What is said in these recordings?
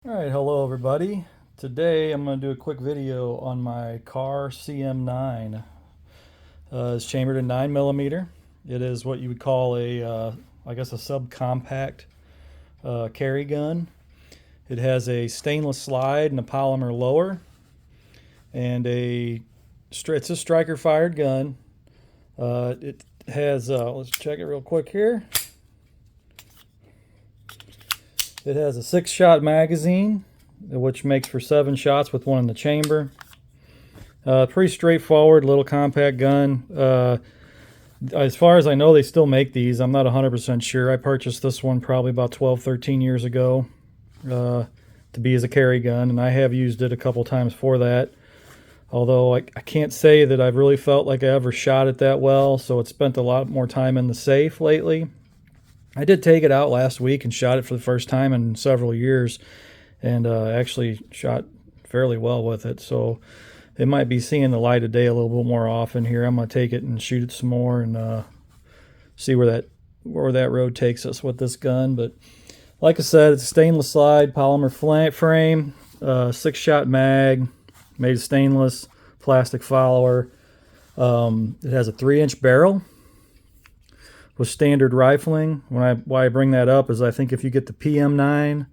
All right, hello everybody. Today I'm going to do a quick video on my Kahr CM9. It's chambered in 9mm. It is what you would call I guess a subcompact carry gun. It has a stainless slide and a polymer lower, and it's a striker fired gun. It has let's check it real quick here. It has a 6-shot magazine, which makes for 7 shots with one in the chamber. Pretty straightforward little compact gun. As far as I know, they still make these. I'm not 100% sure. I purchased this one probably about 12, 13 years ago to be as a carry gun, and I have used it a couple times for that. Although I can't say that I've really felt like I ever shot it that well, so it's spent a lot more time in the safe lately. I did take it out last week and shot it for the first time in several years, and actually shot fairly well with it. So it might be seeing the light of day a little bit more often here. I'm going to take it and shoot it some more and see where that road takes us with this gun. But like I said, it's a stainless slide, polymer frame, 6-shot mag, made of stainless, plastic follower. It has a 3-inch barrel with standard rifling. Why I bring that up is I think if you get the PM9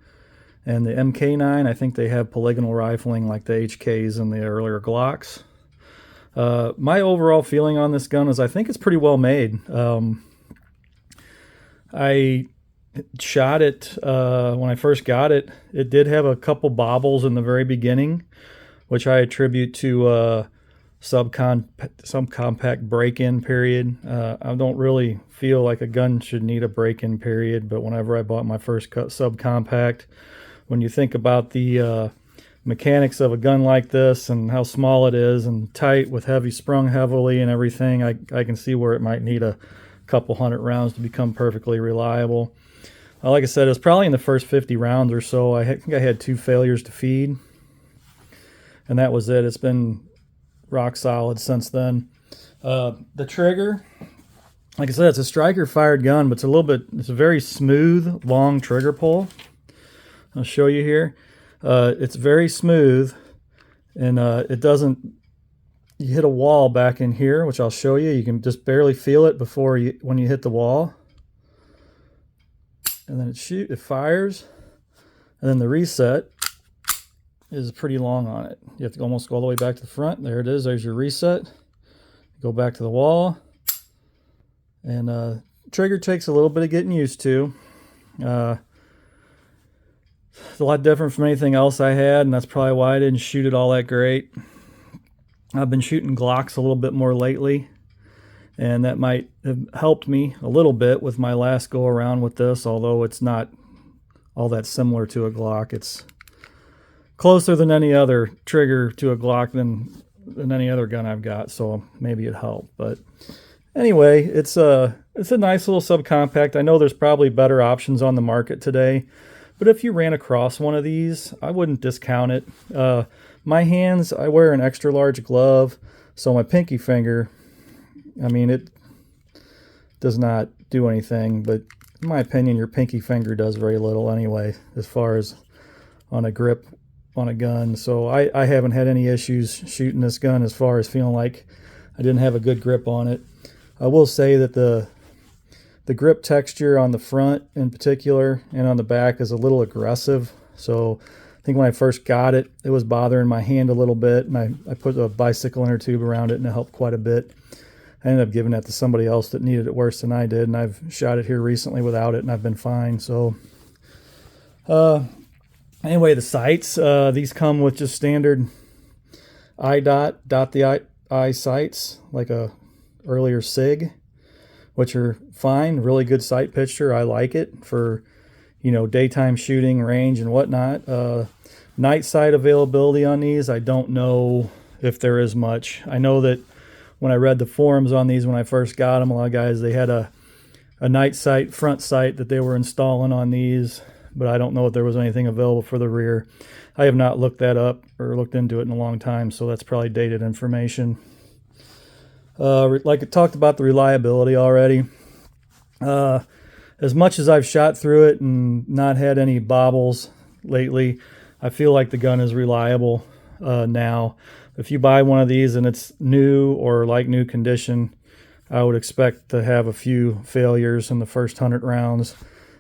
and the MK9, I think they have polygonal rifling like the HKs and the earlier Glocks. My overall feeling on this gun is I think it's pretty well made. I shot it when I first got it. It did have a couple bobbles in the very beginning, which I attribute to subcompact break-in period. I don't really feel like a gun should need a break-in period, but whenever I bought my first subcompact, when you think about the mechanics of a gun like this and how small it is and tight with sprung heavily and everything, I can see where it might need a couple hundred rounds to become perfectly reliable. Like I said, it's probably in the first 50 rounds or so. I think I had 2 failures to feed, and that was it. It's been rock solid since then. The trigger, like I said, it's a striker fired gun, but it's a very smooth, long trigger pull. I'll show you here. It's very smooth, and it doesn't, you hit a wall back in here, which I'll show you. You can just barely feel it when you hit the wall. And then it fires, and then the reset is pretty long on it. You have to almost go all the way back to the front. There it is. There's your reset. Go back to the wall. And trigger takes a little bit of getting used to. It's a lot different from anything else I had, and that's probably why I didn't shoot it all that great. I've been shooting Glocks a little bit more lately, and that might have helped me a little bit with my last go around with this, although it's not all that similar to a Glock. It's closer than any other trigger to a Glock than any other gun I've got, so maybe it helped. But anyway, it's a nice little subcompact. I know there's probably better options on the market today, but if you ran across one of these, I wouldn't discount it. My hands, I wear an extra large glove, so my pinky finger, I mean, it does not do anything, but in my opinion, your pinky finger does very little anyway, as far as on a grip on a gun. So I haven't had any issues shooting this gun as far as feeling like I didn't have a good grip on it. I will say that the grip texture on the front in particular and on the back is a little aggressive. So I think when I first got it, it was bothering my hand a little bit, and I put a bicycle inner tube around it, and it helped quite a bit. I ended up giving that to somebody else that needed it worse than I did, and I've shot it here recently without it, and I've been fine. So anyway, the sights, these come with just standard dot the eye sights, like a earlier SIG, which are fine, really good sight picture. I like it for, daytime shooting range and whatnot. Night sight availability on these, I don't know if there is much. I know that when I read the forums on these when I first got them, a lot of guys, they had a night sight, front sight that they were installing on these, but I don't know if there was anything available for the rear. I have not looked that up or looked into it in a long time, so that's probably dated information. Like I talked about the reliability already. As much as I've shot through it and not had any bobbles lately, I feel like the gun is reliable now. If you buy one of these and it's new or like new condition, I would expect to have a few failures in the first 100 rounds.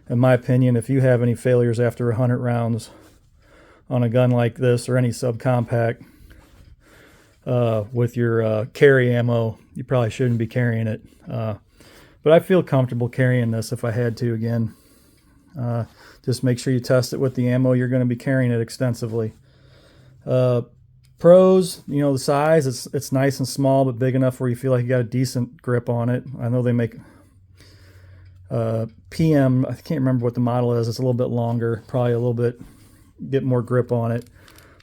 In my opinion, if you have any failures after 100 rounds on a gun like this or any subcompact with your carry ammo, you probably shouldn't be carrying it. But I feel comfortable carrying this if I had to again. Just make sure you test it with the ammo you're going to be carrying it extensively. Pros, you know, the size, it's nice and small but big enough where you feel like you got a decent grip on it. I know they make PM, I can't remember what the model is. It's a little bit longer, probably a little bit, get more grip on it.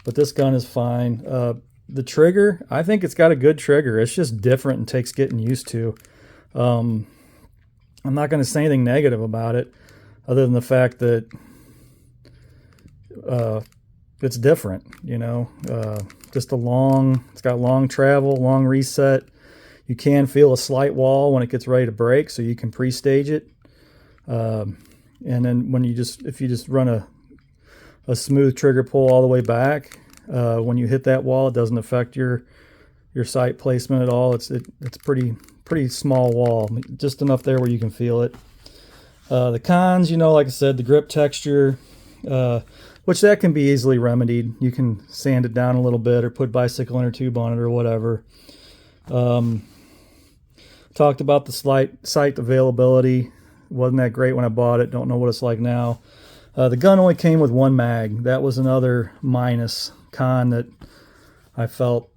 But this gun is fine. The trigger, I think it's got a good trigger. It's just different and takes getting used to. I'm not going to say anything negative about it other than the fact that it's different, you know. Just it's got long travel, long reset. You can feel a slight wall when it gets ready to break, so you can pre-stage it. And then when if you just run a smooth trigger pull all the way back, when you hit that wall, it doesn't affect your sight placement at all. It's pretty small wall, just enough there where you can feel it. The cons, you know, like I said, the grip texture, which that can be easily remedied. You can sand it down a little bit or put bicycle inner tube on it or whatever. Talked about the sight availability. Wasn't that great when I bought it. Don't know what it's like now. The gun only came with one mag. That was another con that I felt.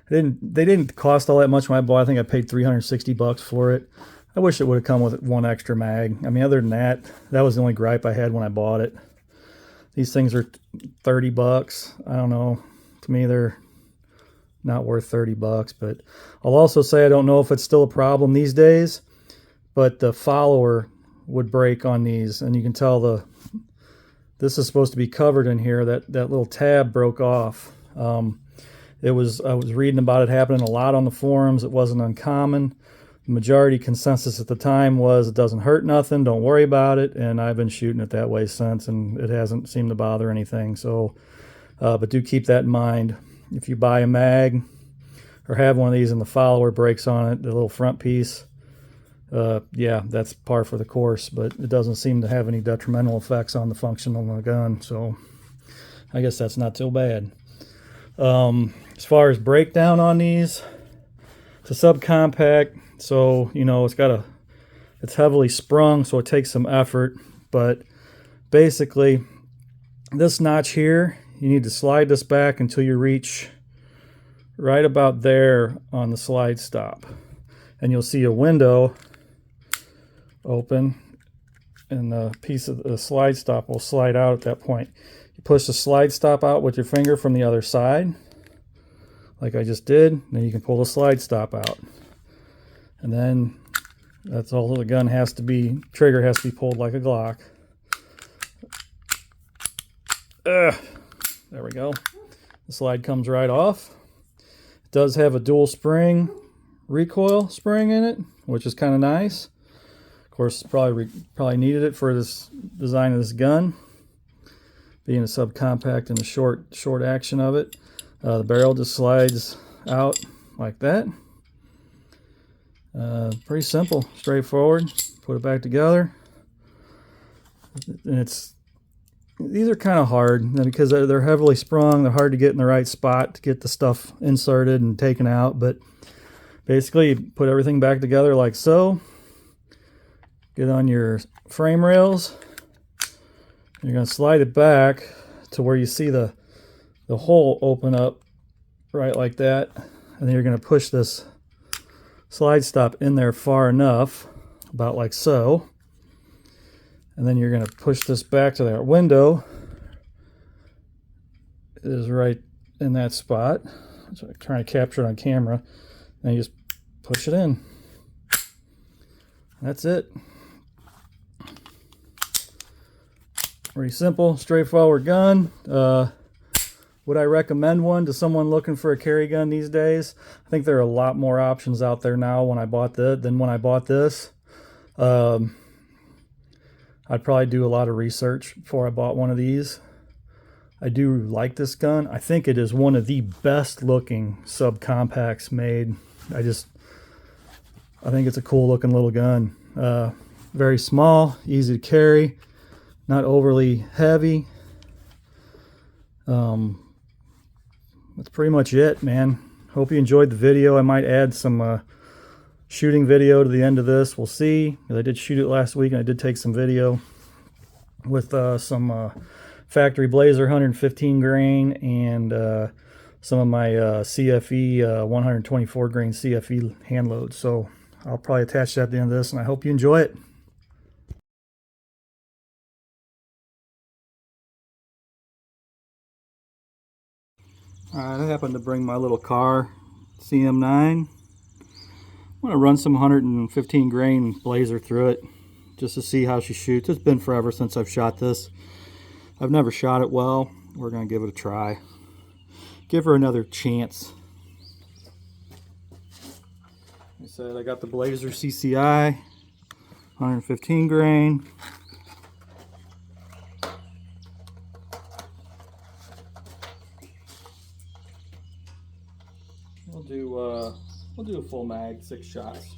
They didn't cost all that much when I bought it. I think I paid $360 for it. I wish it would have come with one extra mag. I mean, other than that, that was the only gripe I had when I bought it. These things are $30. I don't know. To me, they're not worth $30. But I'll also say I don't know if it's still a problem these days. But the follower would break on these, and you can tell this is supposed to be covered in here. That little tab broke off. I was reading about it happening a lot on the forums. It wasn't uncommon. The majority consensus at the time was it doesn't hurt nothing, don't worry about it, and I've been shooting it that way since, and it hasn't seemed to bother anything. So, but do keep that in mind. If you buy a mag or have one of these and the follower breaks on it, the little front piece, yeah, that's par for the course, but it doesn't seem to have any detrimental effects on the function of the gun, so I guess that's not too bad. As far as breakdown on these, it's a subcompact, so you know it's heavily sprung, so it takes some effort. But basically, this notch here, you need to slide this back until you reach right about there on the slide stop, and you'll see a window open, and the piece of the slide stop will slide out at that point. You push the slide stop out with your finger from the other side, like I just did, then you can pull the slide stop out. And then that's all the gun has to be, trigger has to be pulled like a Glock. There we go. The slide comes right off. It does have a dual spring recoil spring in it, which is kind of nice. Of course, probably needed it for this design of this gun, being a subcompact and the short action of it. The barrel just slides out like that. Pretty simple, straightforward. Put it back together. And these are kind of hard because they're heavily sprung. They're hard to get in the right spot to get the stuff inserted and taken out. But basically, you put everything back together like so. Get on your frame rails. You're going to slide it back to where you see the hole open up right like that. And then you're going to push this slide stop in there far enough, about like so. And then you're going to push this back to that window. It is right in that spot. So I'm trying to capture it on camera. And you just push it in. That's it. Pretty simple, straightforward gun. Would I recommend one to someone looking for a carry gun these days? I think there are a lot more options out there now than when I bought this. I'd probably do a lot of research before I bought one of these. I do like this gun. I think it is one of the best looking subcompacts made. I think it's a cool looking little gun. Very small, easy to carry, not overly heavy. That's pretty much it, man. Hope you enjoyed the video. I might add some shooting video to the end of this. We'll see. I did shoot it last week and I did take some video with some factory Blazer 115 grain and some of my CFE 124 grain CFE hand loads. So I'll probably attach that at the end of this, and I hope you enjoy it. Alright, I happened to bring my little Kahr CM9. I'm going to run some 115 grain Blazer through it just to see how she shoots. It's been forever since I've shot this. I've never shot it well. We're going to give it a try. Give her another chance. Like I said, I got the Blazer CCI, 115 grain. We'll do a full mag, 6 shots.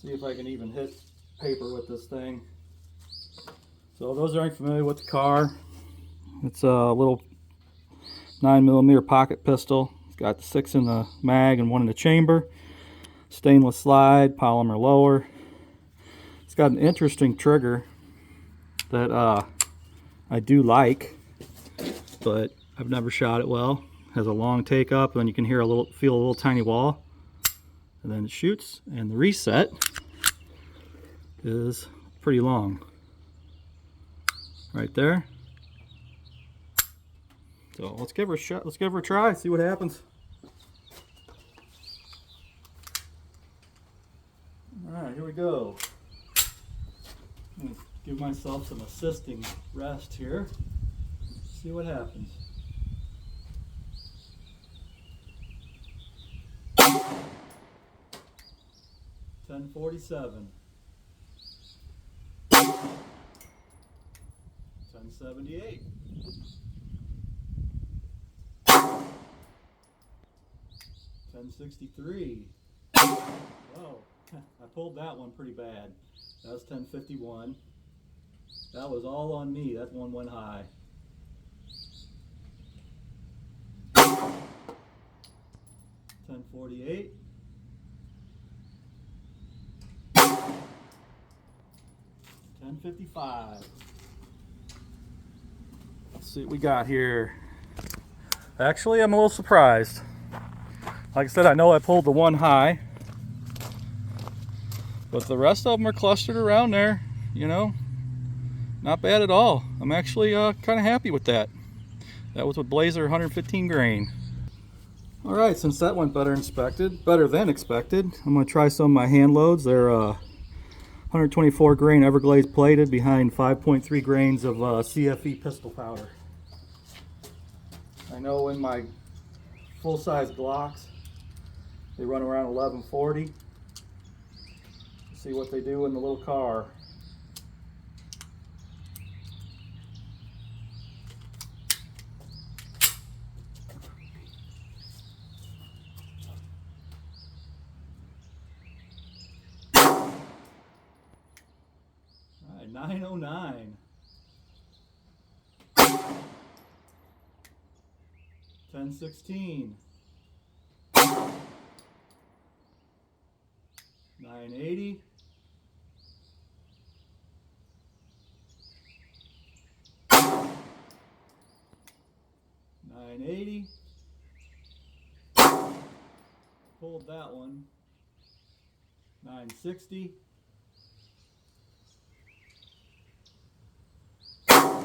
See if I can even hit paper with this thing. So those that aren't familiar with the Kahr, it's a little 9mm pocket pistol. It's got 6 in the mag and 1 in the chamber. Stainless slide, polymer lower. It's got an interesting trigger that I do like, but I've never shot it well. It has a long take up, and you can hear feel a little tiny wall, and then it shoots. And the reset is pretty long, right there. So let's give her a shot. Let's give her a try. See what happens. Alright, here we go. I'm going to give myself some assisting rest here. See what happens. $10.47. $10.78. $10.63. Whoa. I pulled that one pretty bad. That was $10.51. That was all on me. That one went high. $10.48. $10.55. Let's see what we got here. Actually, I'm a little surprised. Like I said, I know I pulled the one high, but the rest of them are clustered around there, you know. Not bad at all. I'm actually kind of happy with that. That was with Blazer 115 grain. Alright, since that went better than expected, I'm going to try some of my hand loads. They're 124 grain Everglades plated behind 5.3 grains of CFE pistol powder. I know in my full-size Glocks, they run around 1140. See what they do in the little Kahr. All right, 909. 1016. 980. 980. Pulled that one. 960. I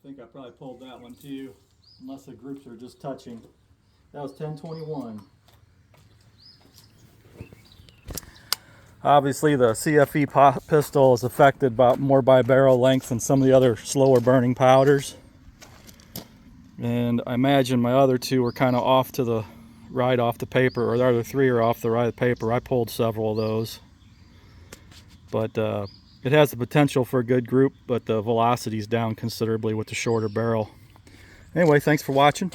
think I probably pulled that one too, unless the groups are just touching. That was 1021. Obviously the CFE pistol is affected more by barrel length than some of the other slower burning powders. And I imagine my other two were kind of off to the right off the paper, or the other three are off the right of the paper. I pulled several of those. But it has the potential for a good group, but the velocity's down considerably with the shorter barrel. Anyway, thanks for watching.